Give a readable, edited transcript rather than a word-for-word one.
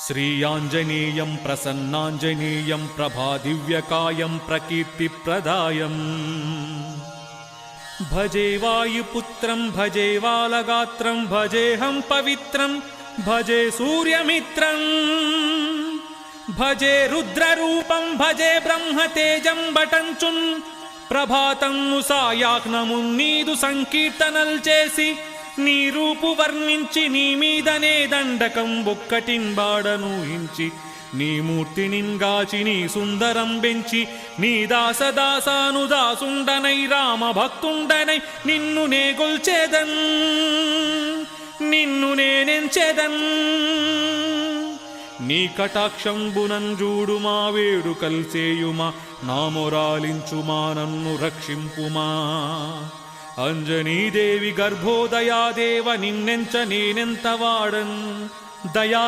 శ్రీయాంజనేయం ప్రసన్నాంజనేయం ప్రభాదివ్యకాయం ప్రకీర్తిప్రదాయం భజే వాయుపుత్రం భజే వాలగాత్రం భజేహం పవిత్రం భజే సూర్యమిత్రం భజే రుద్రరూపం భజే బ్రహ్మతేజం బటంచున్ ప్రభాతము సాయాజ్ఞము నీదు సంకీర్తనల్ చేసి నీ రూపు వర్ణించి నీ మీదనే దండకం ఒక్కటిన్ బాడనూహించి నీ మూర్తినింగాచి నీ సుందరం బెంచి నీ దాసదాసానుదాసుండనై రామ భక్తుండనై నిన్ను నే గొల్చేదన్ నిన్ను నేనెంచెదన్ నీ కటాక్షంబునంజూడుమా వేడుకల్ చేయుమా నా మొరాలించుమా నన్ను రక్షింపుమా అంజనీదేవి గర్భోదయాదేవ నిన్నెంచ నేనెంత వాడన్ దయా